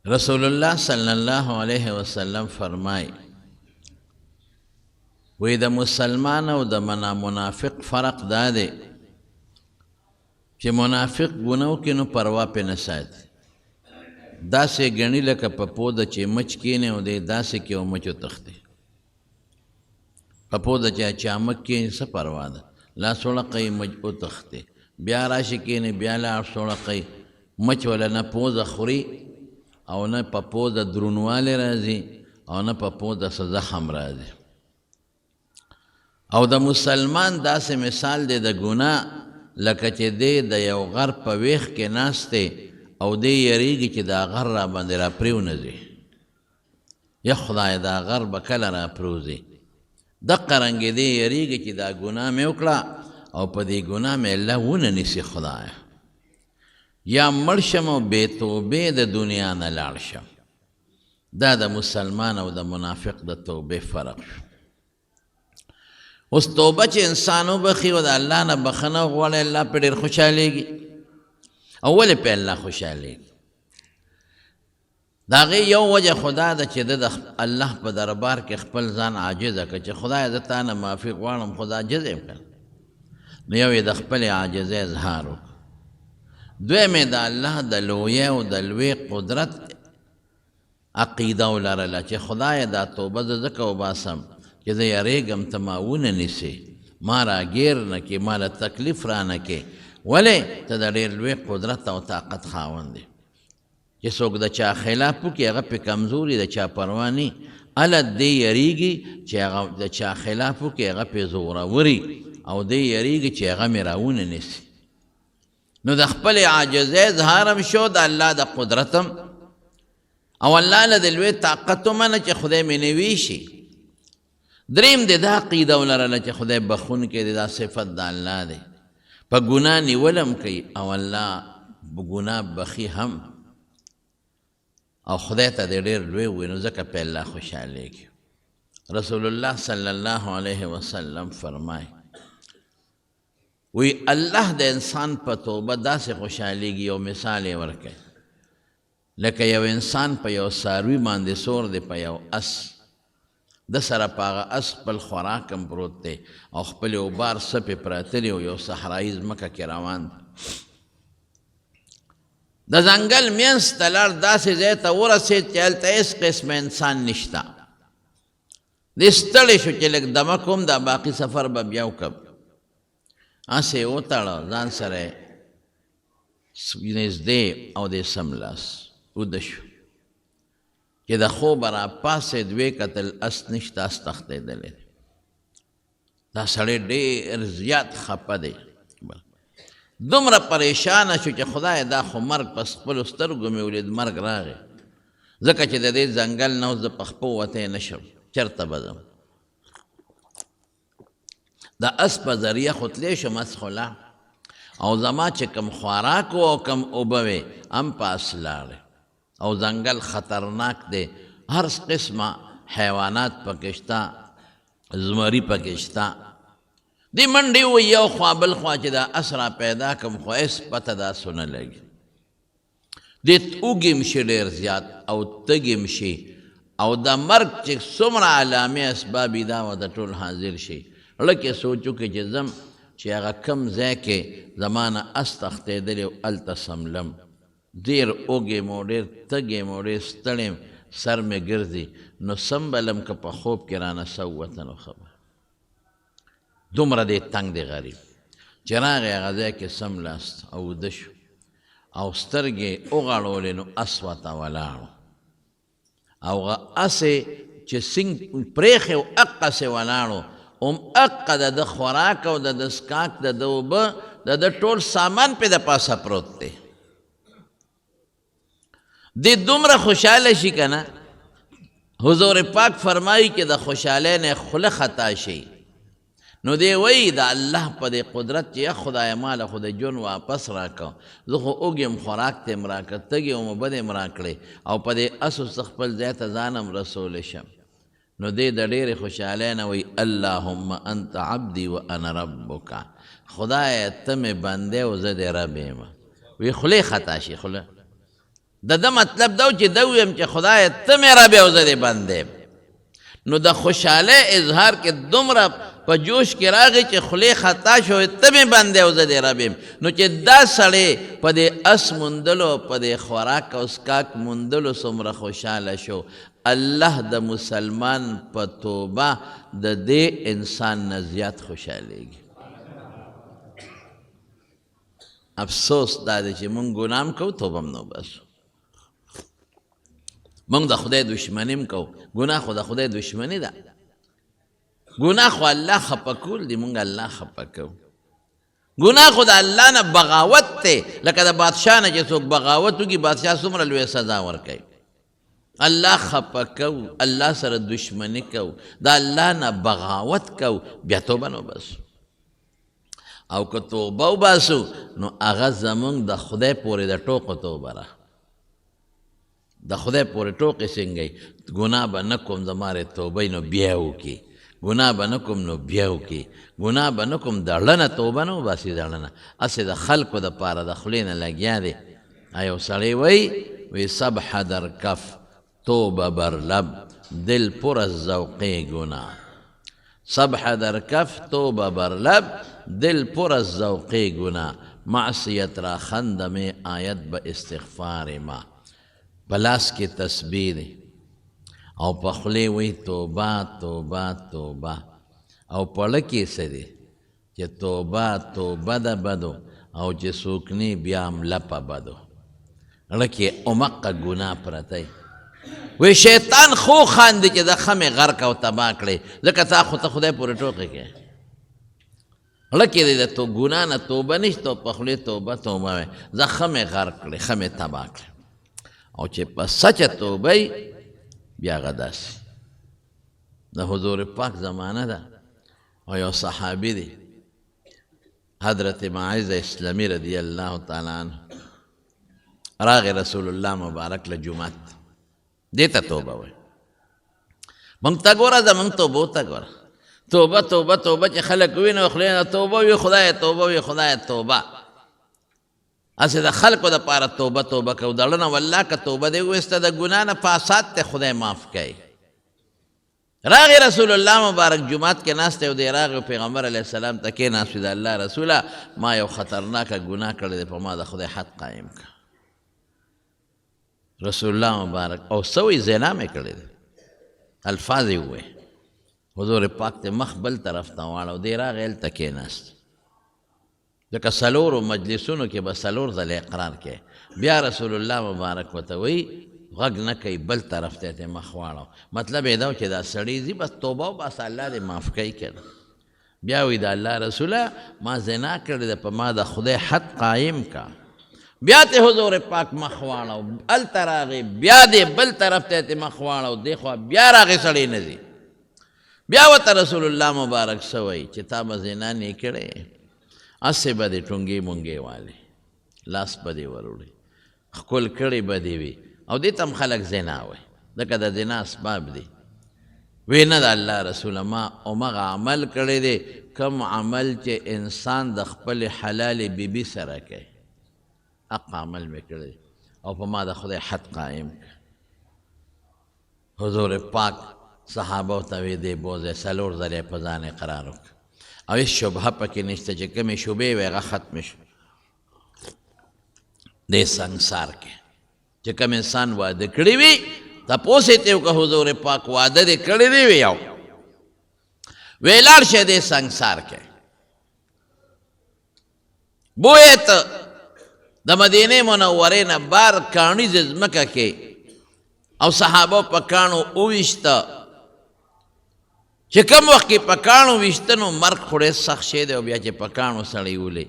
رسول الله صلی الله علیه وسلم فرمای وی د مسلمان او د منافق فرق دا دی چې منافق ګناو کې نو پروا پې نه ساتي داسې ګڼي لکه په پوده چې مچ کینې او دی داسې کې او مچ وتښتي په پوده چې چامک کینې څه پروا ده لاس وړقی مچ وتښتي بیا راشي کینې بیا لاس وړقی مچ ولا نه پوزه خوري او نه په پوزه درونوالی راځي او نه په پوزه څه زخم راځي او د مسلمان داسې مثال دی د ګناه لکه چې دی د یو غر په ویښ کې ناست دی او دی یریږي چې دا غر را باندې را پرېونځي یا خدای دا غر به کله را پروځي دقه رنګې دی یریږي چې دا ګناه مې وکړه او په دې ګناه مې الله ونه نیسي خدایه یا مړ شم او بې توبې د دنیا نه لاړ شم دا د مسلمان او د منافق د توبې فرق شو اوس توبه چې انسان وبخي او د الله نه بخنه وغواړي الله پې ډېر خوشحالېږي او ولې پې الله خوشحالېږي د هغې یو وجه خدا ده چې د الله په دربار کې خپل ځان عاجزه کړه چې خدایه زه تا نه معافي غواړم خو دا عاجز یم که نو یو یې د خپلې عاجزۍ اظهار وکړه دویم یې د الله د لویۍ او د لوی قدرت عقیده ولرله چې خدایه دا توبه زه ځکه وباسم چې زه یریږم ته ما ونه نیسې ما راګیر نه کې ما له تکلیف را نه کې ولې ته د ډېر لوی قدرت او طاقت خاوند دی چې څوک د چا خلاف وکړي هغه پې کمزوري د چا پروا نه هله دی یریږي چې هغه د چا خلاف وکړي هغه پې زوروري او دی یریږي چې هغه مې راونه نیسي نو د خپل عاجزۍ اظهار هم شو د الله د قدرت هم او الله له د لوی طاقت ومنه چې خدای مې نوي شي دریم د دا عقیده ولرله چې خدای بخونکی دی دا صفت د الله دی په ګناه نیولم کوي او الله په ګناه بخي هم او خدای ته د ډېر لوی وي نو ځکه په الله خوشحالېږي رسول الله صلی الله علیه وسلم فرمای وی الله د انسان په توبه داسې خوشحالېږي یو مثال یې ورکوي لکه یو انسان په یو څاروي باندې سور دی په یو اس د سره په هغه اس خپل خوراک هم پروت دی او خپلې اوبار سپې پراته دي او یو صحرایي ځمکه کې روان دی د ځنګل منځ ته لاړ داسې ځای ته ورسېد چې هلته هېڅ قسمه انسان نشته دی ستړی شو چې لږ دمه کوم دا باقي سفر به بیا وکړم هسې یې وتړه ځان سره یې نږدې او د سملاس وده شو چې د خوبه راپاڅېد ویې کتل اس نشته اس تښتېدلی دی دا سړی ډېر زیات خفه دی دومره پریشانه شو چې خدای دا خو مرګ په خپلو سترګو مې ولید مرګ راغی ځکه چې د دې ځنګل نه اوس زه په خپو وتی نه شم چېرته به ځم د اس په ذریعه خو تلی شم اس خو لا او زما چې کم خوراک و او کم اوبه وې هم په اس لاړې او ځنګل خطرناک دی هر قسمه حیوانات پکې شته زمري پکې شته دی منډې و یو خوا بل خوا چې دا اس را پیدا کړم خو هېڅ پته داسې ونه لګي دی اوږې م شي ډېر زیات او تږې م شي او د مرګ چې څومره علامې اسباب یې دا وه د ټول حاضر شي لږ یې سوچ وکړي چې ځم چې هغه کم ځای کې زما نه اس تښتېدلی او هلته سملم ډېر اوږې مو ډېر تږې مو ډېر ستړی سر مې ګرځي نو سمبلم که په خوب کې رانه څه ووته نو خبر دومره دی تنګ دی غریب چې راغی هغه ځای کې سملاست او وده شو او سترګې وغړولې نو اس ورته ولاړو او هغه اسې چې سینګ پرېښې و اقسې ولاړو هم اقه د ده خوراک او د ده څښاک د ده اوبه د ده ټول سامان پې د پاسه پروت دی دی دومره خوشحاله شي که نه حضور پاک فرمایي چې د خوشحالۍ نه خوله خطا شي نو دی وایي د الله په دې قدرت چې یا خدایه ماله خو د ژوند واپس راکړه زه خو اوږې م خوراک ته م راکړه تږې وم اوبه دې م راکړې او په دې اسو څه خپل ځای ته ځان هم رسولی شم نو دی د ډېرې خوشحالۍ نه وایي اللهم انت عبدي و انا ربک خدایه ته مې بنده او زه دې رب یم وی خولې خطا شي خوله د ده مطلب دا و چې ده ویم چې خدای ته مې رب او زه دې بندې. نو د خوشحالۍ اظهار کې دومره په جوش کې راغی چې خولې خطا شوې ته مې بندې او زه دې رب یم. نو چې دا سړی په دې اس موندلو په دې خوراک او څښاک موندلو څومره خوشحاله شو، الله د مسلمان په توبه د دې انسان نه زیات خوشحالېږي. افسوس دا دی چې مونږ ګناه هم کوو توبه هم نه وباسو. مونږ د خدای دشمني هم کوو. ګناه خو د خدای دشمني ده. ګناه خو الله خفه کول دی، مونږ الله خفه کوو. ګناه خو د الله نه بغاوت دی. لکه د بادشاه نه چې څوک بغاوت وکړي، بادشاه څومره لویه سزا ورکوي. الله خفه کوو، الله سره دشمني کوو، د الله نه بغاوت کوو، بیا توبه نه وباسو. او که توبه وباسو نو هغه زمونږ د خدای پورې د ټوکو توبه ده. د خدای پورې ټوکې څنګه ګناه به نه کوم زماره توبه نو بیا وکړي، ګناه به نه کوم نو بیا وکړي، ګناه به نه کوم دړنه توبه نه وباسي. دړنه هسې د خلکو دپاره د خولې نه لګیا دی. یو سړی وایي سبحه در کف توبه بر لب دل پر از ذوقه گناه. سبحه در کف توبه بر لب دل پر از ذوقه گناه. معصیت را خندم آیت به استغفار ما. بلاس کی تسبیح دی او پخلی وی توبه توبه توبه او پړکی څه دی چې توبه توبه ده بدو او چې سوکنی بیا هم لپه بدو. لکه امقه ګناه پرتی وی شیطان خو خاندي چې د خمې غرق او تباه کړي، ځکه تا خو ته خدای پورې ټوکې کوې. لکه دی د ګناه نه توبه نشته او په خولې توبه توبه وی زه خمې غرق کړې، خمې تباه کړې. او چې په سچه توبه یې بیا هغه داسې د حضور پاک زمانه ده. او یو صحابي دی حضرت معاذ اسلامي رضی الله تعالی عنه، راغی رسول الله مبارک له جمعت. دې ته توبه وایي. موږ ته ګوره زموږ توبو ته ګوره. توبه توبه توبه چې خلک وویني خولې نه توبه وي خدایه توبه وي خدایه توبه. هسې د خلکو دپاره توبه توبه کوو. دړنه والله که توبه دې وویسته د ګناه نه فاساد ته خدای معاف کوي. راغی رسول الله مبارک جمعات کې ناست دی او دی راغی پیغمبر علیه السلام ته کېناست وي د الله رسوله ما یو خطرناکه ګناه کړی دی، په ما د خدای حد قایم که. رسول الله مبارک او سوی زنا مې کړی دی، الفاظ یې ووایي. حضور پاک ته مخ بل طرف ته واړو، دی راغی هلته کېناست. ځکه څلورو مجلسونو کې به څلور ځله اقرار کوي. بیا رسول الله مبارک ورته وایي غږ نه کوي، بل طرف ته یې مخ واړو. مطلب یې دا و چې دا سړی ځي بس توبه وباسه الله دې معاف کوي که نه. بیا وایي د الله رسوله ما زنا کړې ده، په ما د خدای حد قایم کا. بیا ته حضور پاک مخ واړو، هلته راغی بیا دې بل طرف ته یې مخ واړو، دې خوا بیا راغی سړی نه ځي. بیا ورته رسول الله مبارک څه وایي چې تا به زنا نه کړې، هسې به دې ټونګې مونګې والې، لاس به دې وروړې، ښکل کړې به دې وي او دې ته هم خلک زنا وایي، ځکه د زنا اسباب دي. وی نه د الله رسوله ما همغه عمل کړی دی کم عمل چې انسان د خپل حلال بیبي سره کوي، حق عمل مې کړی دی او په ما د خدای حد قایم کړ. حضور پاک صحابه ته وی دی بوځئ، څلور ځله یې په ځان اقرار وکړ او هېڅ شبهه پکې نشته چې کومې شبهې وې هغه ختمې شو. دې سنګسار کې چې کوم انسان واده کړی وي تپوس یې ته وکړه حضور پاک واده دې کړی دی وی یو وی لاړ شه دې سنګسار کې. بویې ته د مدینې منورې نه بار کاڼیزې ځمکه کې او صحابه په کاڼو وویشته چې کوم وخت کې په کاڼو ویشته نو مرګ خو ډېر سخت شی دی او بیا چې په کاڼو سړی ولې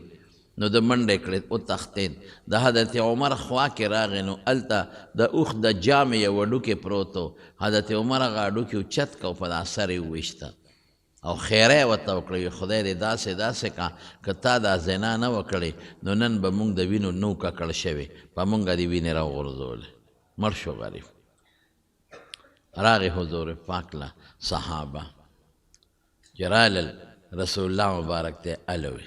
نو د منډې کړې وتښتېد. د حضرت عمر خوا کې راغی نو هلته د اوښ د جامې یو هډوکی پروت و. حضرت عمر هغه هډوکي اوچت که او په دا سر یې وویشته او خیره یې ورته وکړه خدای دې داسې داسې کا که تا دا زنا نه وه کړې نو نن به مونږ د وینو نو ککړ شوې په مونږ دې وینې راوغورځولې. مړ شو غریب. راغی حضور پاک له صحابه چې رالل رسول الله مبارک ته الوی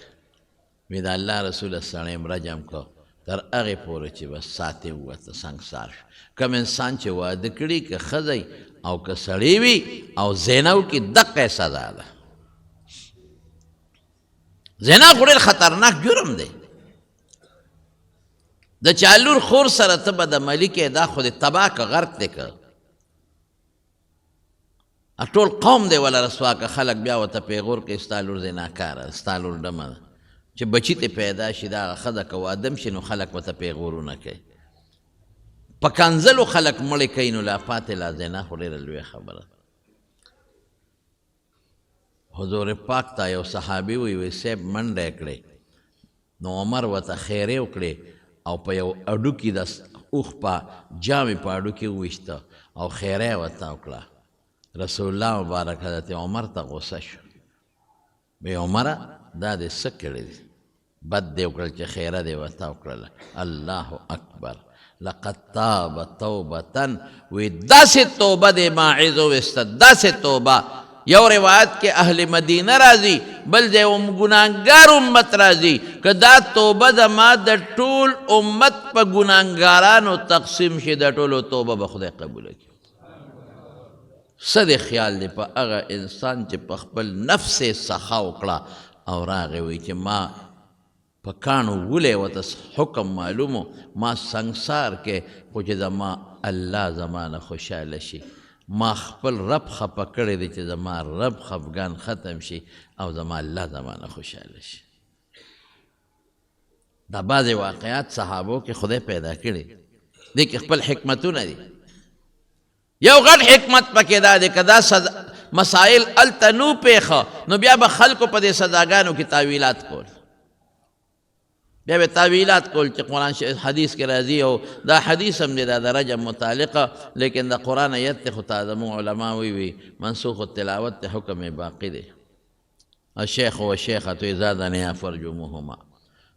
وی د الله رسول سړی م رجم کو تر هغې پورې چې بس ساتې ووته سنګسار شو. کوم انسان چې واده کړي که ښځی او که سړی وي او زنا وکړي دقه یې سزا ده. زنا خو ډېر خطرناک جرم دی. د چا لور خور سره ته بدعملي کوې دا خو دې تباه که غرق دی که ټول قوم دی ولا رسوا که خلک بیا ورته پیغور کوي ستا لور زناکاره ستا لور ډمه ده چې بچي ته پیدا شي دا هغه ښځه که وادم شي نو خلک ورته پیغورونه کوي. په کنځلو خلک مړې کوي نو لا پاتې لا زنا خو ډېره لویه خبره. حضور پاک ته یو صحابي وی صاحب منډه یې کړې نو عمر ورته خیرې وکړې او په یو اډوکي د اوښ په جامې په اډوکي وویشته او خیره یې ورته وکړه. رسول الله مبارک حضرت عمر ته غوسه شو. وی عمره دا دې څه کړي دي بد دې وکړل چې خیره دې ورته وکړله. الله اکبر لقد تاب توبة وی داسې توبه دې ماعظ وویسته داسې توبه. یو روایت کې اهل مدینه راځي بل ځای ګناهګار امت راځي که دا توبه زما د ټول امت په ګناهګارانو تقسیم شي د ټولو توبه به خدای قبوله کړي. څه دې خیال دی په هغه انسان چې په خپل نفس یې سخا وکړه او راغی وی چې ما په کاڼو ولی ورته حکم معلومو ما سنګسار کې خو چې زما الله زما نه خوشحاله شي ما خپل رب خفه کړی دی چې زما رب خفګان ختم شي او زما الله زما نه خوشحاله شي. دا بعضې واقعات صحابو کې خدای پیدا کړي دې کې خپل حکمتونه دي. یو غټ حکمت پکې دا دی که دا مسائل هلته نو پیښه نو بیا به خلکو په دې سزاګانو کې تاویلات کول بیا به تاویلات کول چې قرآن حدیث کې راځي او دا حدیث هم دی دا د رجم متعلقه لیکن د قرآن ایت ته خو زموږ علما وی منسوخ التلاوت ته حکم باقي دی. الشیخ والشیخة اذا زنیا فرجموهما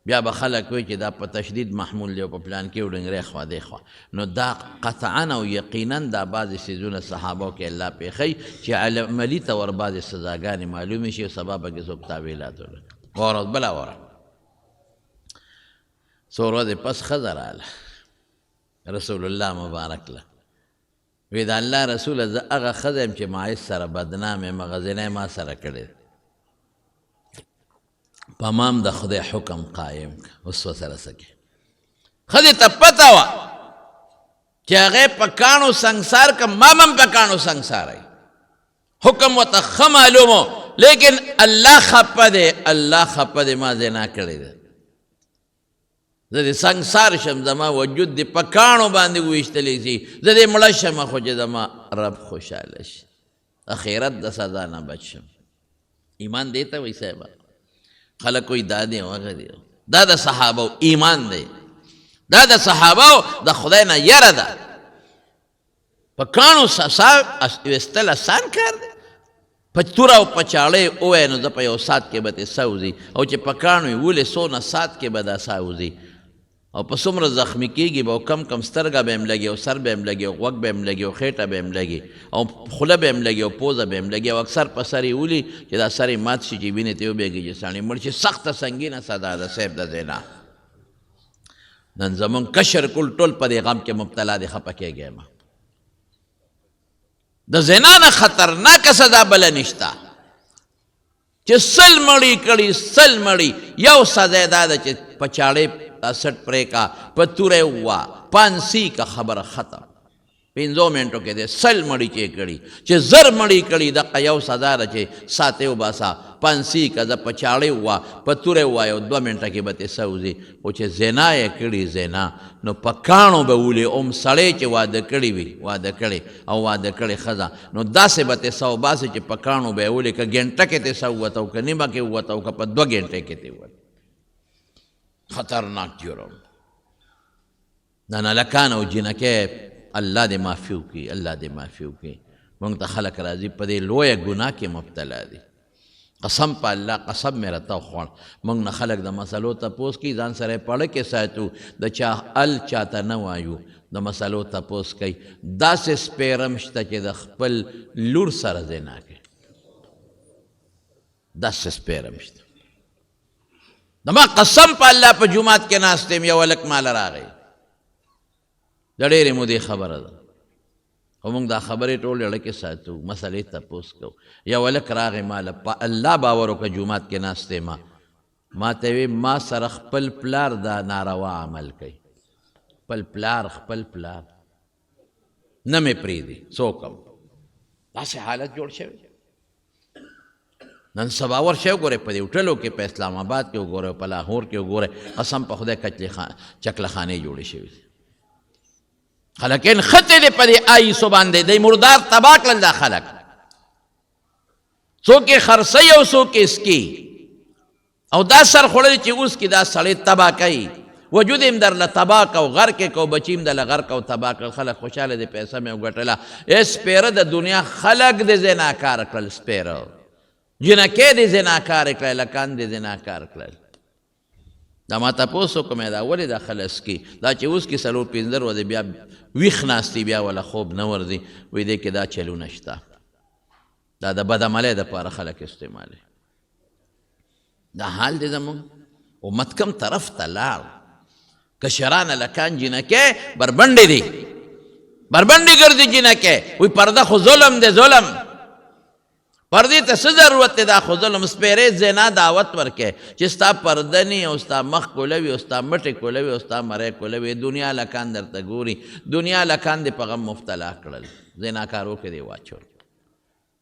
بیا به خلک وایي چې دا په تشدید محمول دی او په پلان کې وډنګرې خوا دی خوا نو دا قطعا او یقینا دا بعضې څیزونه صحابو کې الله پېښوي چې عملي طور بعضې سزاګانې معلومې شي او سبا پکې څوک تاویلات ولري. ورځ بله ورځ څو ورځې پس ښځه راغله رسول الله مبارک له وی د الله رسوله زه هغه ښځه یم چې معیز سره بدنام یم هغه زنا ما سره کړې په مام د خدای حکم قایم که اوس ورسره څه کې ښځې ته پته وه چې هغې په کاڼو سنګسار که مام هم په کاڼو سنګساری حکم ورته ښه معلوم و لیکن الله خفه دی الله خفه دی ما زنا کړې ده زه دې سنګسار شم زما وجود دې په کاڼو باندې وویشتلی شي زه دې مړه شم خو چې زما رب خوشحاله شي اخرت د سزا نه بچ شم. ایمان دې ته وایي صاحبه خلک وایي دا دی هغه دی دا د صحابو ایمان دی دا د صحابو د خدای نه یره ده. په کاڼو ویستل اسان کار دی په توره او په چاړۍ ووایه نو زه په یو ساعت کې به ترې سوځي او چې په کاڼو یې ولې څونه ساعت کې به دا ساوځي او په څومره زخمي کېږي به او کم کم سترګه به هم لګي او سر به هم لګي او غوږ به هم لګي او خېټه به هم لګي او خوله به هم لګي او پوزه به هم لګي او اکثر په سر یې ولي چې دا سر یې مات شي چې وینې ته وبهېږي چې سړی مړ شي سخته سنګینه سزا ده صاحب د زنا. نن زمونږ کشر کل ټول په دې غم کې مبتلا دی خفه کېږی ما د زنا نه خطرناکه سزا بله نشته چې سل مړی کړي سل مړی یو سزا یې دا ده چې په چاړې سټ پرې کا په توره ووا پانسی کا خبره ختم 5 منټو کې دې سل مړی چې کړي چې زر مړی کړي دغه یو سزا ده چې ساته وباسا پانسی کا د په چاړې ووا په توره ووا یو 2 منټه کې به ترې سوځي او چې زنا یې کړي زنا نو په کاڼو به ولي سړی چې واده کړي وي واده کړي او واده کړي ښځه نو داسې به ترې سو باسي چې په کاڼو به یې ولي که ګنټه کې ترې سو ووته او که نیمه کې ووته او که په 2 ګنټې کې ترې ووته. خطرناک جرم دا نلکان او جنکې الله دې معافي وکړي الله دې معافي وکړي. موږ ته خلک راځي په دې لویه ګناه کې مبتلا دي قسم په الله قسم مې راته وخوړ موږ نه خلک د مسلو تپوس کوي ځان سره یې پړه کې ساتو د چا چاته نه وایو د مسلو تپوس کوي داسې سپیرم شته چې د خپل لور سره زنا کوي داسې سپیرم شته دما قسم په الله په جومات کې ناست یم یو هلک ماله راغی د ډېرې مودې خبره ده خو موږ دا خبرې ټول زړه کې ساتو مسلې تپوس کوو یو هلک راغی ماله په الله باور وکړه جومات کې ناست یم ما ته وی ما سره خپل پلار دا ناروا عمل کوي خپل پلار نه مې پرېږدي څوک هم داسې حالت جوړ شوی نن سبا ورشئ وګورئ په دې هوټلو کې په اسلام آباد کې وګورئ په لاهور کې وګورئ قسم په خدای چکلخانې جوړې شوي دي خلک نښتې دي په دې آیسو باندې دی مردار تباه کړل دا خلک څوک یې خرڅوي او څوک یې سکي او دا سر خوړلي چې اوس کې دا سړی تباه کوي وجود هم درله تباه کو غرق یې کو بچي هم دله غرق او تباه کړل خلک خوشحاله دي پیسه مې وګټله سپیره د دنیا خلک د زناکار کړل سپیره جنکې دې زناکار کړل لکان دې زناکار کړل دا ما تپوس وکړم دا ولې دا خلص کی دا چې اوس کې څلور پنځه ورځې بیا ویښ ناستي بیا ولا خوب نه ورځي وایي دې کې دا چلونه شته دا د بدعملۍ دپاره خلک استعمالوي دا حال دی زموږ امت کم طرف ته لاړ کشران لکان جنکې بربنډې دي بربنډې ګرځي جنکې وایي پرده خو ظلم دی ظلم پردې ته څه ضرورت دی دا خو ظلم سپیرې زنا دعوت ورکې چې ستا پرده نی او ستا مخ کولوي او ستا مټې کولوي او ستا مری کولوي دنیا لکان درته ګوري دنیا لکان دې په غم مبتلا کړل زناکارو کې دې واچول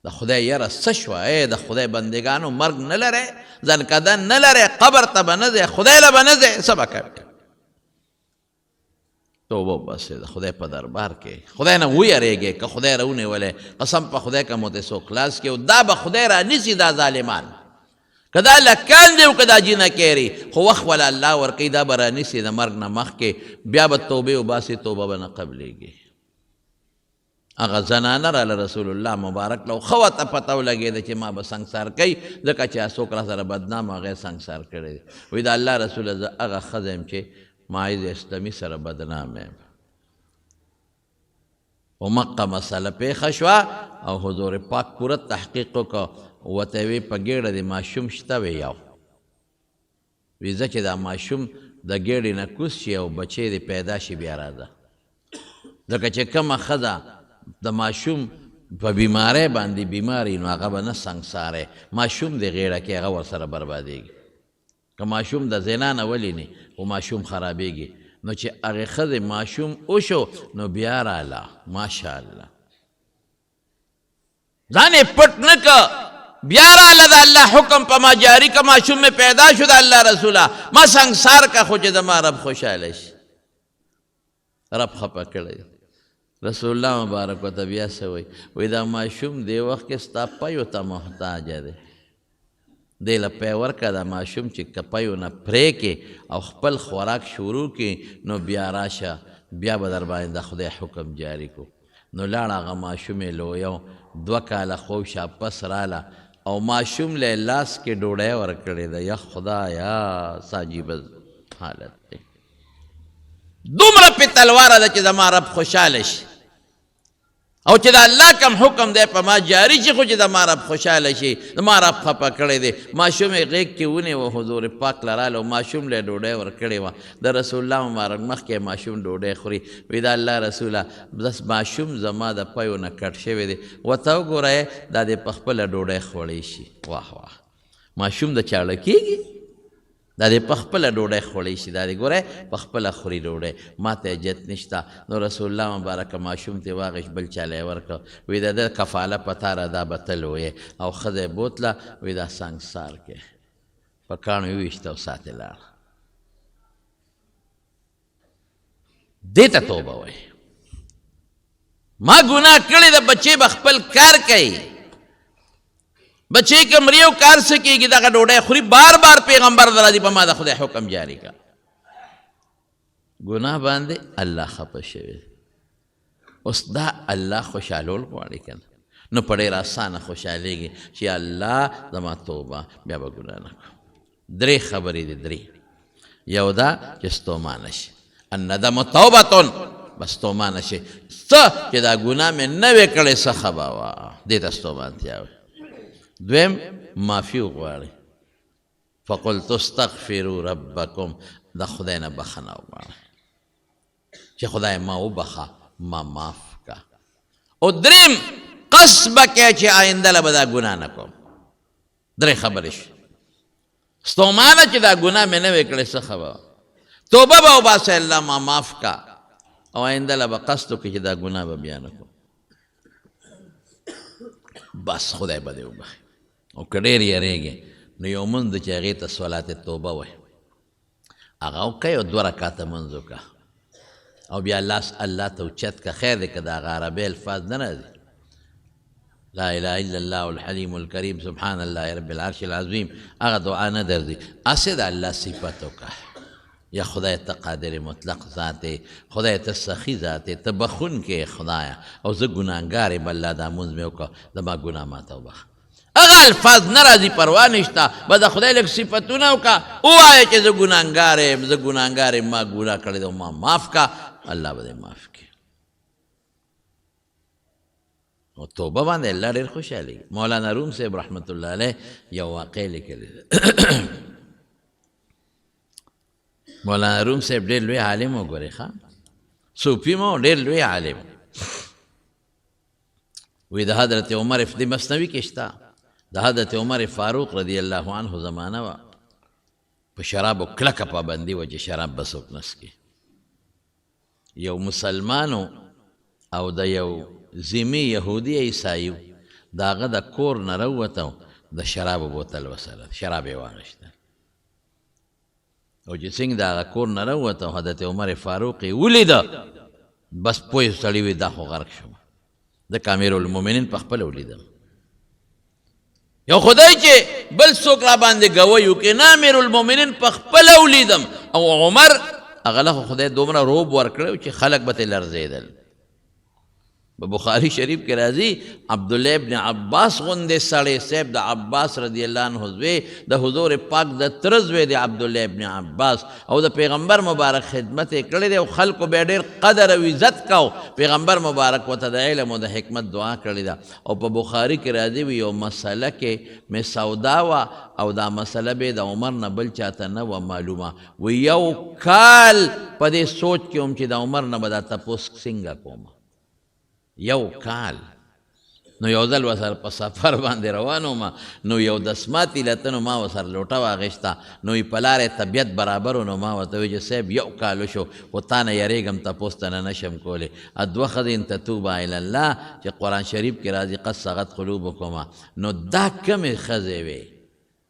د خدای یاره څه شوه د خدای بندګانو مرګ نه لرئ ځنکدن نه لرئ قبر ته به نه ځئ خدای له به نه ځئ څه به کوئ توبه وباسئ د خدای په دربار کې خدای نه ویریږئ که خدای راونیولی قسم په خدای که مو دې څوک خلاص کړي او دا به خدای رانیسي دا ظالمان که دا لکان دی او که دا جنکې خو وخت وله الله ورکوي دا به رانیسي د مرګ نه مخکې بیا به توبې وباسي توبه به نه قبلېږي هغه زنانه راله رسول الله مبارک له ښه ورته پته ولګېده چې ما به سنګسار کوي ځکه چې څوک را سره بدنام هغه سنګسار کړی دی وایي د الله رسوله زه هغه ښځه یم چې مایز اسلامي سره بدنام یم و مقه مسله پیښه شوه او حضور پاک پوره تحقیق وکړه ورته وی په ګېډه د ماشوم شته وی یو وی زه چې دا ماشوم د ګېډې نه کوز شي او بچی دې پیدا شي بیا راځه ځکه چې کومه ښځه د ماشوم په بیماری باندې بیماري نو هغه به نه سنګساری ماشوم د غېړه کې هغه ورسره بربادېږي که ماشوم د زنا نه ولیني خو ماشوم خرابېږي نو چې هغې ښځې ماشوم وشو نو بیا راله ماشاءالله ځان یې پټ نه که بیا راله د الله حکم په ما جاري که ماشوم مې پیدا شو د الله رسوله ما سنګسار که خو چې زما رب خوشحاله شي رب خفه کړی رسول الله مبارک ورته بیا څه وایي دا ماشوم دې وخت کې ستا پیو ته محتاجه دی دې له پی ورکړه دا ماشوم چې که پیو نه پرېږدې او خپل خوراک شروع کړي نو بیا راشه بیا به در باندې د خدای حکم جاري کړو نو لاړ هغه ماشوم یې لویو 2 کاله خوب شاپس راله او ماشوم له لاس کې ډوډۍ ورکړې ده یا خدایا څه عجیبه حالت دی دومره پې تلواره ده چې زما رب خوشحاله شي او چې د الله کم حکم دی په ما جاري شي خو چې زما رب خوشحاله شي زما رب خفه کړی دی ماشوم یې غېږ کې ونیوه حضور پاک له راله او ماشوم له ډوډۍ ورکړې وه د رسول الله مبارک مخکې ماشوم ډوډۍ خوري وایي د الله رسوله بس ماشوم زما د پیو نه کټ شوی دی ورته وګورئ دا دې په خپله ډوډۍ خوړی شي واه واه ماشوم د چاړه کېږي دا دې په خپله ډوډۍ خوړی شي دا دې ګورئ په خپله خوري ډوډۍ ما ته حاجت نشته نو رسول الله مبارکه ماشوم ته واغېش بل چاله یې ورکړه وایي د ده کفاله په تا را دا به تل ویې او ښځه یې بوتله وایي دا سنګسار کې په کاڼو یې وویشته او ساتې لاړه دې ته توبه وایي ما ګناه کړې ده بچې به خپل کار کوي بچے کمریو کار سکیږي دغه ډوډۍ خوري بار بار پیغمبر درازي په ما د خدای حکم جاری کا ګناه باندې الله خفه شوی اوس دا الله خوشحالول غواړي کنه نو په ډېر اسانه خوشحالېږي چې الله زما توبه بیا به ګناه نه کوم 3 خبرې دي 3 یو دا چې ستومانه شي الندم توبة بس ستومانه شي څه چې دا ګناه مې نه وې کړې څه به وه دې ته ستومانتیا وایي دویم معافي وغواړئ فقلت استغفروا ربکم د خدای نه بخښنه وغواړه چې خدای ما وبخه ما معاف کا. او دریم قصد به کوې چې آینده له به دا ګناه نه کوم. درې خبرې شي ستومانه چې دا ګناه مې نه وې کړې څه خبره توبه به وباسئ الله ما معاف کا او آینده له به قصد وکړي چې دا ګناه به بیا نه کوم. بس خدای به دې وبخي. او که ډېر یېرېږې نو یو مونځ چې هغې ته صلات توبه وایي هغه وکړئ او 2 رکعته مونځ وکړه او بیا لاس الله ته اوچت که خیر دی که د هغه عربي الفاظ نه راځي لا اله الا الله الحلیم الکریم سبحان الله رب العرش العظیم هغه دعا نه درځي هسې د الله صفت وکړه یا خدای ته قادر مطلق ذات خدای ته سخي ذات ته بخونکې خدایه او زه ګناهګار یم الله دا مونځ مې وکړه زما ګناه ماته وبخه. هغه الفاظ نه راځي پروا نشته به د خدای لږ صفتونه وکړه ووایه چې زه ګناهګار یم زه ګناهګار یم ما ګناه کړې ده ما معاف کا الله به دې معاف کړي. او توبه باندې الله ډېر خوشحالېږي. مولانا روم صاحب رحمت الله علیه یو واقع لیکلی ده. مولانا روم صاحب ډېر لوی عالم وګورئ ښه صوفي مو ډېر لوی عالم وی د حضرت عمر د مثنوي کې شته د حضرت عمر فاروق رضی الله عنه زمانه وه په شرابو کلکه پابندي وه چې شراب به څوک نه څښي. یو مسلمانو او د یو ذمي یهودي عیسایي د هغه د کور نه راووته د شرابو بوتل ورسره شراب یې واخیسته او چې څنګه د هغه کور نه راووته حضرت عمر فاروق یې ولیده بس پوه سړي وي دا خو غرق شو د امیر المؤمنین په خپله ولیدم. یو خدای چې بل څوک را باندې ګوی وکړي نه امیر المؤمنین په خپله ولیدم او عمر هغه له خدای دومره روب ورکړی چې خلک به ترې لړزېدل. په بخاري شریف کې راځي عبدالله ابن عباس غوندې سړی صاحب د عباس رضی الله عنه زوی د حضور پاک د تره زوی د عبدالله ابن عباس او د پیغمبر مبارک خدمت یې کړی دی او خلکو به ډېر قدر او عزت کو. پیغمبر مبارک ورته د علم او د حکمت دعا کړې ده. او په بخاري کې راځي وي یو مسله کې مې سودا وه او دا مسله به د عمر نه بل چاته نه وه معلومه وی یو کال په دې سوچ کې وم چې د عمر نه به دا تپوس څنګه کوم یو کال. نو یو ځل ورسره په سفر باندې روان وم نو یو دسماتي لته نو ما ورسره لوټه واخیسته نو یې په لارې طبیعت برابر و نو ما ورته وویل چې صاحب یو کال وشو خو تا نه یریږم تپوس ته نه نشم کولی. دوه ښځې تتوبه الی الله چې قرآن شریف کې راځي قد صغت قلوبکما نو دا کمې ښځې وې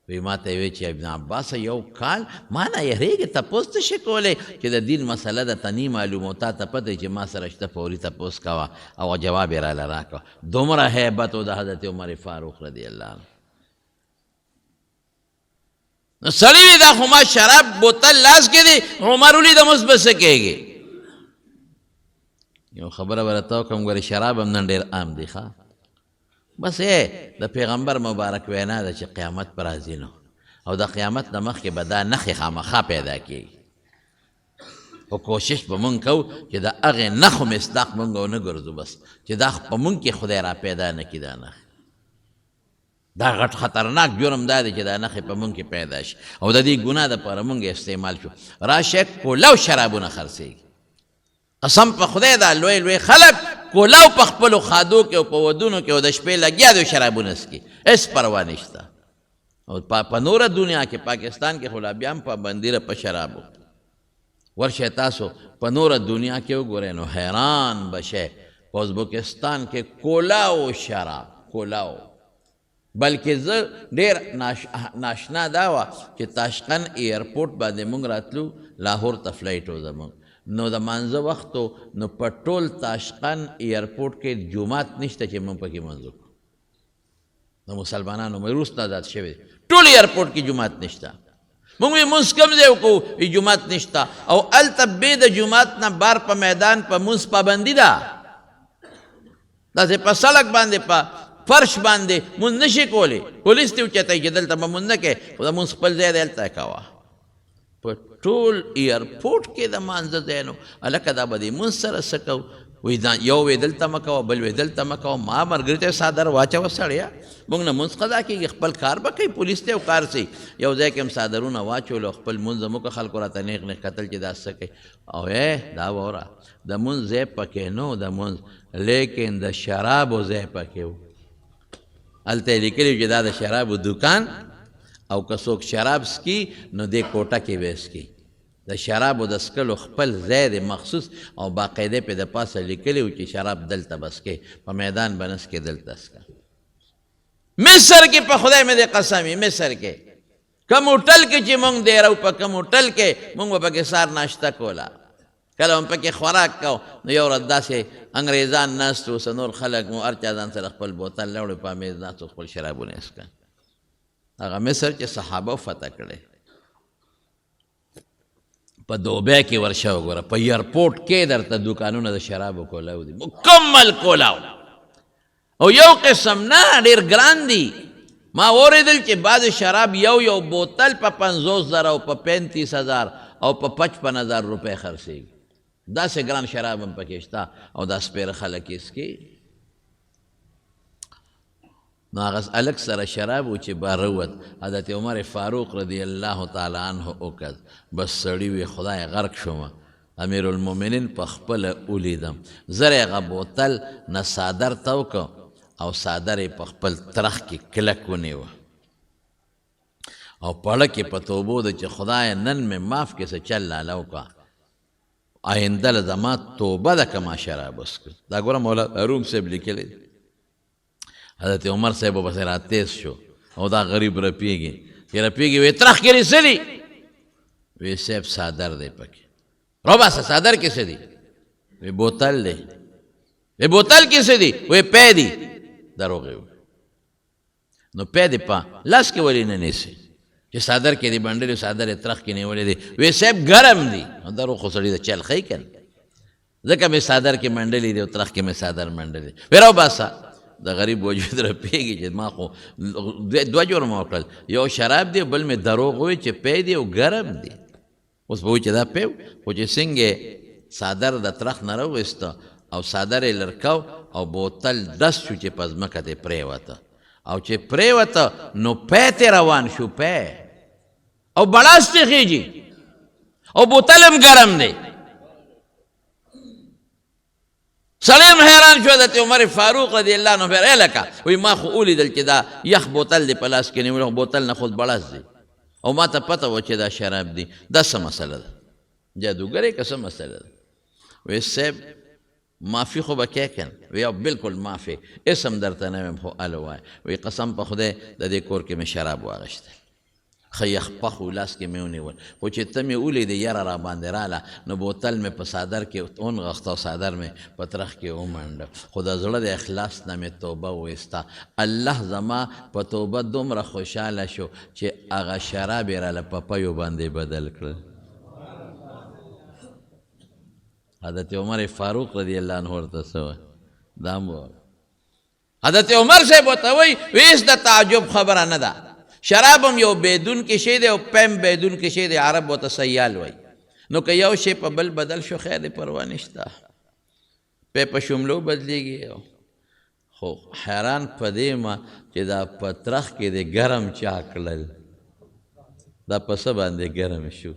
وی ما ته وی چې ابن عباس یو کال ما نه یریږې تپوس ته شي کولی چې د دین مسله ده ته نی معلومه تا ته پته چې ما سره شته فوري تپوس کوه او جواب یې راله راکړه. دومره هیبت و د حضرت عمر فاروق رضی الله عنه. نو سړي وي دا خو ما شراب بوتل لاس کې دی عمر ولیدم اوس به څه کېږي. یو خبره به راته وکړم ګورې شراب هم نن ډېر عام دی ښه بس د پیغمبر مبارک وینا ده چې قیامت پر راځي نو او د قیامت نه مخکې به دا نښې خامخا پیدا کېږي خو کوشش به مونږ کوو چې د هغې نښو مصداق مونږ ونه ګرځو بس چې دا په مونږ کې خدای را پیدا نه کړي دا نښې. دا غټ خطرناک جرم دا دی چې دا نښې په مونږ کې پیدا شي او د دې ګناه دپاره مونږ استعمال شو. راشه کولو شرابونه خرڅېږي قسم په خدای دا لوی لوی خلک کولاو په خپلو خادو کې او په ودونو کې او د شپې لګیا دی شرابونه څکي هېڅ پروا نشته. او په نوره دنیا کې پاکستان کې خو لا بیا هم پابندي ده په شرابو. ورشئ تاسو په نوره دنیا کې وګورئ نو حیران به شئ په ازبکستان کې کولاو شراب کولاو بلکې زه ډېر ناشنا دا وه چې تاشقند ایرپورټ باندې مونږ راتلو لاهور ته فلایټ و زمونږ نو د مانځه وختو نو په ټول تاشقند ایرپورټ کې جومات نشته چې موږ پکې مونځ وکړو. د مسلمانانو وروسته آزاد شوی ټول ایرپورټ کې جومات نشته. موږ یې مونځ کوم ځای وکړو جومات نشته او هلته بې د جومات نه بار په میدان په مونځ پابندي ده. داسې په سړک باندې په فرش باندې مونځ نشي کولی پولیس ته اوچتوي چې دلته به مونځ نه کوې خو د مونځ خپل ځای دی هلته یې کوه. په ټول ایرپورټ کې د مانځه ځای نو هلکه دا به دې مونځ سره څه کوو وی یو وی دلته مه کوه بل وی دلته مه کوه ما ملګري ته څادر واچوه سړیه موږ نه مونځ قضا کېږي خپل کار به کوي پولیس ته یو کار سي یو ځای کې هم څادرونه واچولو خپل مونځ موږ خلکو راته نیغ نیغ کتل چې دا څه کوي او دا وره د مونځ ځای پکې نه و د مونځ لیکن د شرابو ځای پکې و هلته یې لیکلي چې دا د شرابو دوکان او که څوک شراب سکي نو دې کوټه کې به سکي د شرابو د څکلو خپل ځای دی مخصوص او باقاعده پې د پاسه لیکلي و چې شراب دلته به څکې په میدان به نه څکې دلته څکه مصر کې په خدای مې دې قسم وي مصر کې کوم هوټل کې چې مونږ دی رو په کوم هوټل کې مونږ به پکې سار ناشته کوله کله هم پکې خوراک کو نو یو ورځ داسې انګریزان ناست و نور خلک مو هر چا ځان سره خپل بوتل راوړی په میز ناست و خپل شرابونه یې څکل هغه مصر چې صحابه فتح کړی په دوبۍ کې ورشه وګوره په ایرپورټ کې درته دوکانونه د شرابو کولاو دي مکمل کولاو او یو قسم نه ډېر ګران دي ما اوریدل چې بعضې شراب یو بوتل په 50,000 او په 35,000 او په 55,000 روپۍ خرڅېږي داسې ګران شراب هم پکې شته او دا سپېره خلک یې څکي نو هغه هلک سره شراب و چې باره ووت حضرت عمر فاروق رضی الله تعالی عنه وکړ بس سړي وي خدای غرق شومه امیرالمؤمنین په خپله ولیدم زر هغه بوتل نه څادر ته وکړ او څادر یې په خپل ترخ کې کلک ونیوه او پړه کې په توبو ده چې خدای نن مې معاف کې څه چل لاله وکړه آینده له زما توبه ده که ما شراب وڅښم دا ګوره مولا روم صاحب لیکلی حضرت عمر صاحب به پسې راتیز شو او دا غریب رپیږي چې رپیږي وی ترخ کې څه دي وی صاحب څادر دی پکې روباسه څادر کې څه دي وی بوتل دی وی بوتل کې څه دي وی پی دي دروغ یې نو پی دې په لاس کې ولې نه نیسي چې څادر کې دې بنډلې څادر یې ترخ کې نیولې دي وی صاحب ګرم دي دروغ خو سړي د چل ښیي که نه ځکه مې څادر کې منډلې دي او ترخ کې مې څادر منډلې وی روباسه د غریب وجود رپېږي چې ما خو 2 جرمه وکړل یو شراب دی بل مې دروغ ووی چې پی دی او ګرم دی اوس به وایي چې دا پی خو چې څنګه څادر د ترخ نه راوویسته او څادر یې لرکو او بوتل ډس شو چې په ځمکه دې پرېوته او چې پرېوته نو پی ته روان شو پی او بړاس ته خېږي او بوتل هم ګرم دی سړی هم حیران شو حضرت عمر فاروق رضی الله عنه بیا لکه وایي ما خو ولیدل چې دا یخ بوتل دی په لاس کې نیولی بوتل نه خود بړاس دی او ما ته پته وه چې دا شراب دی دا څه مسله ده جادوګرې که څه مسله ده وایي صاحب معافي خو به کې کن وایي او بلکل معافي اسم درته نه ویم خو هله وایه وایي قسم په خدای د دې کور کې مې شراب واغېستی ښه یخ پخ و لاس کې مې ونیول خو چې ته مې ولیدې یره را باندې راله نو بوتل مې په څادر کې ونغښته او څادر مې په ترخ کې ومنډه خو د زړه د اخلاص نه مې توبه وایسته الله زما په توبه دومره خوشحاله شو چې هغه شراب یې راله په پیو باندې بدل کړل حضرت عمر فاروق رضی الله عنه ورته څه وایي دا هم حضرت عمر صاحب ورته وایي هېڅ د تعجب خبره نه ده شراب هم یو بیدون کې شی دی او پیم بیدون کې شی دی عرب ورته سیال وایي نو که یو شی په بل بدل شو خیر دی پروا نشته پی په شملو بدلیږي خو حیران په دې ما چې دا په ترخ کې دی ګرم چا کړل دا په څه باندې ګرم شو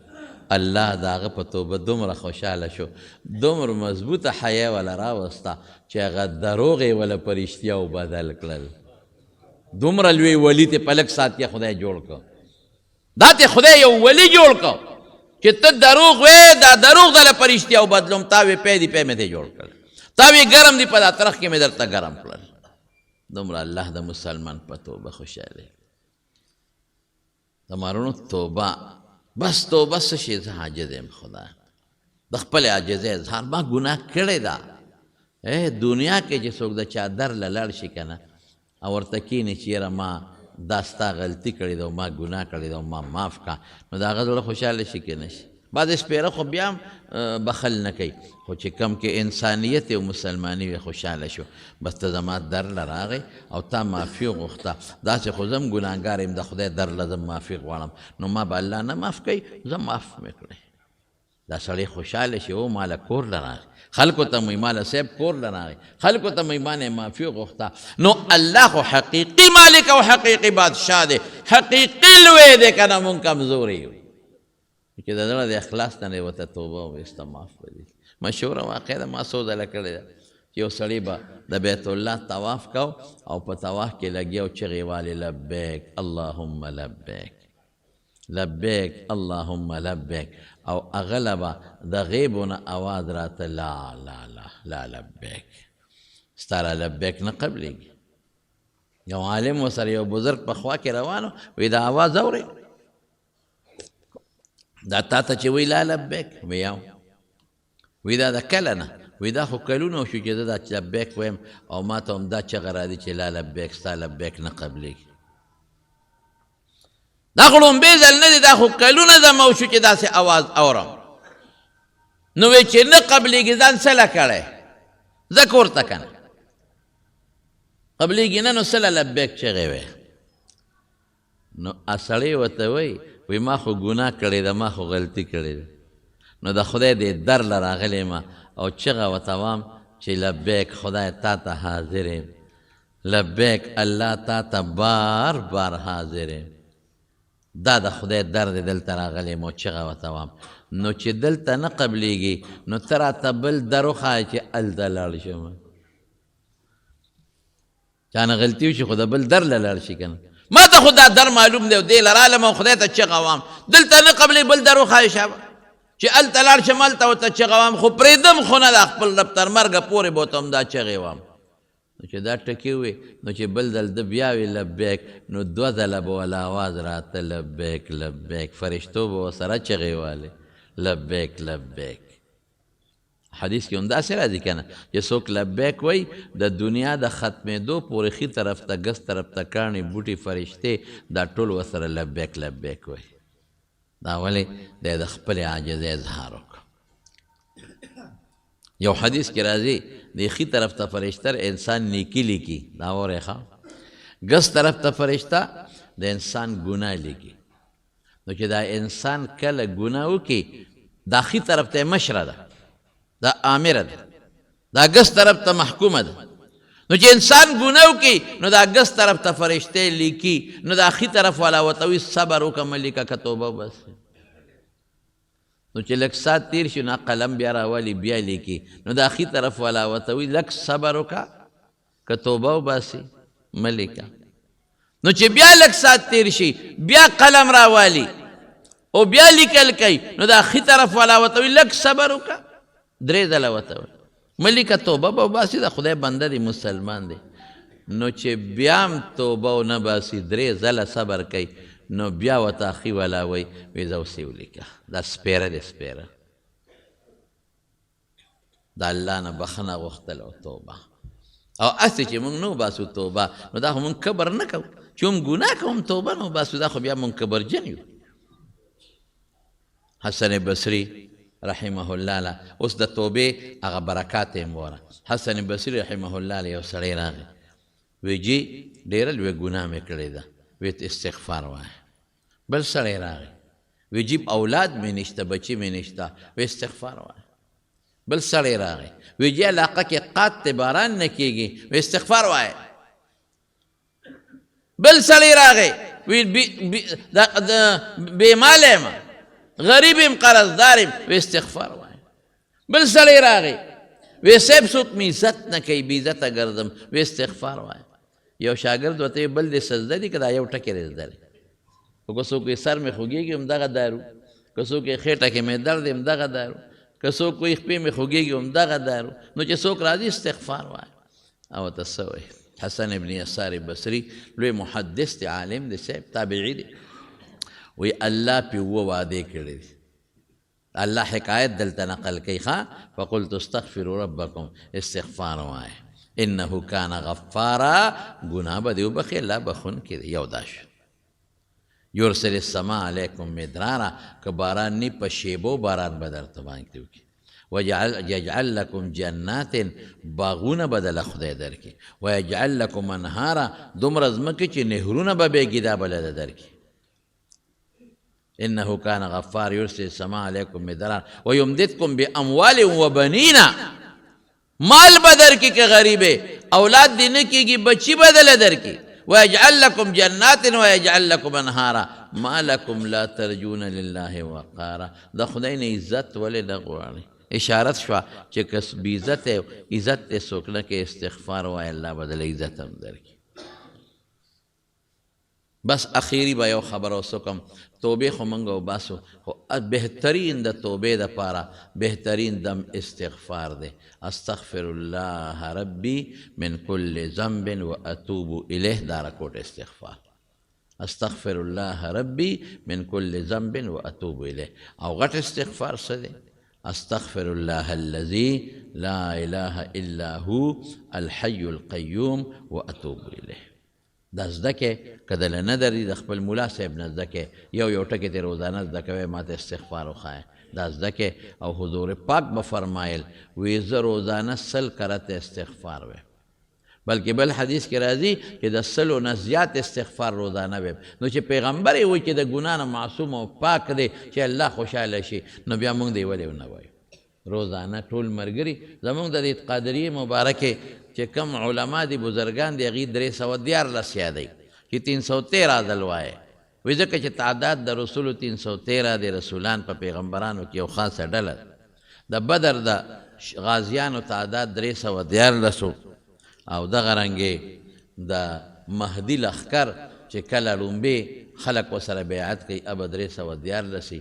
الله د هغه په توبه دومره خوشحاله شو دومره مضبوطه حیا وله راوسته چې هغه دروغ یې وله په رښتیاو بدل کړل دومره لوی ولی ته په لږ ساعت کې خدای جوړ کړ دا ته خدای یو ولی جوړ کړ چې ته دروغ وې دا دروغ دله په رښتیاو بدلوم تا وې پی دي پی مې ته جوړ کړل تا وې ګرم دي په دا ترخ کې مې درته ګرم کړل دومره الله د مسلمان په توبه خوشحاله د مارونو توبه بس توبه څه شي زه عاجز یم خدا د خپل عاجزۍ اظهار ما ګناه کړې ده دنیا کې چې څوک د چادر له لاړ شي که نه او ورته کښېني چې یاره ما دا ستا غلطي کړې ده او ما ګناه کړې ده او ما معاف کړه نو د هغه زړه خوشحاله شي که نه شي بعضې سپېره خو بیا هم بخل نه کوي خو چې کم کې انسانیت او مسلماني وي خوشحاله شو بس ته زما در له راغی او تا معافي غوښته داسې خو زه هم ګناهګار یم د خدای در له زه معافي غواړم نو ما به الله نه معاف کوي زه معاف مې کړی دا سړی خوشحاله شي او ما له کور له راغی خلکو ته مې ماله صاحب کور له راغی خلکو ته مې مانې معافي غوښته نو الله خو حقیقي مالک او حقیقي بادشاه دی حقیقي لوی دی که نه مونږ کمزوري یو چې د زړه د اخلاص نه ورته توبه وویسته معاف به دي مشهوره واقع ده ما څو ځله کړې ده چې یو سړی به د بیت الله طواف کو او په طواف کې لګیا او چغې والې لبیک اللهم لبیک لبیک اللهم لبیک او هغه به د غیبو نه اواز راته لا لا لا لا لبیک ستا را لبیک نه قبلېږي یو عالم ورسره یو بزرګ په خوا کې روان وی دا اواز اورې دا تا ته چې وی لا لبیک وی وی دا د کله نه وی دا خو کلونه وشو چې زه دا لبیک ویم او ما ته هم دا چغه راځي چې لا لبیک ستا لبیک نه قبلېږي دا خو لومبې ځل نه دی دا خو کلونه زما وشو چې داسې اواز اورم نو وی چې نه قبلېږي ځان څه له کړی ځه کور ته که نه قبلېږي نه نو څه له لبیک چغې وی نو سړی ورته وی ما خو ګناه کړې ده ما خو غلطي کړې ده نو د خدای دې در له راغلی ما او چغه ورته وام چې لبیک خدای تا ته حاضر یم لبیک الله تا ته بار بار حاضر یم دا د خدای در دی دلته راغلی یم او چغه ورته وام نو چې دلته نه قبلېږي نو ته راته بل در وښایه چې هلته لاړ شم چا نه غلطي وشي خو د بل در له لاړ شي که نه ما ته خو دا در معلوم دی او دې له رالم او خدای ته چغه وام دلته نه قبلې بل در وښایه شابه چې هلته لاړ شم هلته ورته چغه وام خو پرېږدم خو نه د خپل رب تر مرګه پورې به ورته هم دا چغې وام نو چې دا ټکي وې نو چې بل ځل ده بیا وي لبیک نو دوه ځله به وله اواز راته لبیک لبیک فرشتو به ورسره چغې والې لبیک لبیک حدیث کې هم داسې راځي که نه چې څوک لبیک وایي د دنیا د ختمېدو پورې ښي طرف ته ګس طرف ته کاڼي بوټي فرشتې دا ټول ورسره لبیک لبیک وایي دا ولې دی د خپلې عاجزۍ اظهار وکړو یو حدیث کې راځي د ښي طرف ته فرشته انسان نیکي لیکي دا اورئ ښه ګس طرف ته فرشته د انسان ګناه لیکي نو چې دا انسان کله ګناه وکړي دا ښي طرف ته مشره ده دا آمره ده دا ګس طرف ته محکومه ده نو چې انسان ګناه وکړي نو دا ګس طرف ته فرشتې لیکي نو دا ښي طرف والا ورته وایي صبر وکړه مه لیکه که توبه وباسې نو چې لږ ساعت تېر شي نو قلم بیا راولي بیا لیکي نو دا ښي طرف والا ورته وایي لږ صبر وکړه که توبه وباسې مه لیکه نو چې بیا لږ ساعت تېر شي بیا قلم راوالي او بیا لیکل کوي نو دا ښي طرف والا ورته وایي لږ صبر وکړه درې ځله ورته وایي ملیکه توبه به وباسي د خدای بنده دی مسلمان دی نو چې بیا هم توبه ونه باسي درې ځله صبر کوي نو بیا ورته ښي والا وایي وایي زه اوس یې ولیکه دا سپېره دی سپېره د الله نه بخښنه غوښتل او توبه او هسې چې موږ نه وباسو توبه نو دا خو موږ کبر نه کوو چې هم ګناه کوو هم توبه نه وباسو دا خو بیا موږ کبرجن یو حسن بصري رحمه الله له اوس د توبې هغه برکات یې وره حسن بصري رحمه الله له یو سړی راغی وی جی ډېره لویه ګناه مې کړې ده وی استغفار وایه بل سړی راغی وی جی اولاد مې نشته بچي مې نشته وی استغفار وایه بل سړی راغی وی جی علاقه کې قات باران نه کېږي وی استغفار وایه بل سړی راغی وی بې ماله یم غریب یم قرضدار یم وی استغفار وایه بل سړی راغی وی صاحب څوک مې عزت نه کوي بې عزته ګرځم وی استغفار وایه یو شاګرد ورته بل دې سجده دي که دا یو ټکی دې زده دی خو که څوک وایي سر مې خوږېږي همدغه دارو که څوک وایي خېټه کې مې درد همدغه دارو که څوک وایي خپې مې خوږېږي همدغه دارو نو چې څوک راځي استغفار وایه او ورته څه وایي حسن ابن یسار بصري لوی محدث دی عالم دی صاحب تابعي دی وی الله پې اووه وعدې کړې دي الله حکایت دلته نقل کوي ښه فقلت استغفروا ربکم استغفار وایه انه کان غفارا گناه به دې وبخي الله بخونکی دی یو دا شو یرسل السماء علیکم مدرارا که باران نی په شیبو باران به درته باندې وکړي ویجعل لکم جنات باغونه به دله خدای درکړي ویجعل لکم انهارا دومره ځمکې چې نهرونه به بېږي دا به له درکړي انه کان غفار یرسل السماء علیکم مدرارا ویمددکم باموال وبنینا مال بدر کی کہ غریب ہے، اولاد دینے کی بچی بدل در کی، وَيَجْعَلْ لَكُمْ جَنَّاتٍ وَيَجْعَلْ لَكُمْ أَنْهَارًا مَا لَكُمْ لَا تَرْجُونَ لِلَّهِ وَقَارًا. دا خدای نے عزت ولے نہ غواړي. اشارت شوا چې کس بی عزت ہے عزت تے سوکنا کے استغفار وائے اللہ بدل عزت ہم در کی. بس اخیری با یو خبرو سکم توبه خو منگو باسو خو بہترین دا توبه دا پارا بہترین دم استغفار دے. استغفر اللہ ربی من کل ذنب و اتوب الیہ دارا کوٹ استغفار. استغفر اللہ ربی من کل ذنب و اتوب الیہ. او غٹ استغفار سدے استغفر اللہ الذی لا الہ الا ہو الحی القیوم و اتوب الیہ. دا زدکے کدل ندری دا خپل مولا صاحب نزدکے یو ٹکی تی روزانہ زدکوے مات استغفارو خواہ دا زدکے. او حضور پاک بفرمائل ویز روزانہ سل کرت استغفار وے، بلکہ بل حدیث کی راضی کہ دا سلو نزیات استغفار روزانہ وے. نو چی پیغمبر ہوئی کہ دا گناہ معصوم و پاک دے چی اللہ خوشحال شی نو بیا مونگ دے ولی نوئی روزانہ ٹول مرگری. زمونگ دا دیت قادری مبارکے کہ کم علماء دی بزرگان دی اغید 314 یادی کہ 313 دلوائے ویزکہ چی تعداد دا رسول 313 دی رسولان پا پیغمبرانو کی او خاص ڈلد. دا بدر دا غازیانو تعداد 314 او دا غرنگے دا مہدی لخکر چی کل لنبے خلق و سر بیعت کی اب 314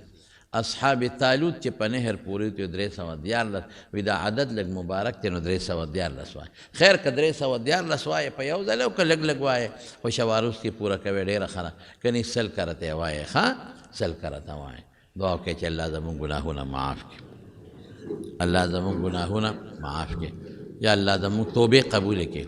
اصحاب تالوت چی پنہر پوری تیو 314 وی دا عدد لگ مبارک تینو 314 وائے. خیر که 314 وائے پا یو دلو که لگ لگ وائے خوشواروس کی پورا کوئے دیر خرا کنی سل کرتے وائے خواہ سل کرتا وائے. دعاو کہ چی اللہ زمون گناہونا معاف کے، اللہ زمون گناہونا معاف کے، یا اللہ زمون توبے قبول کے.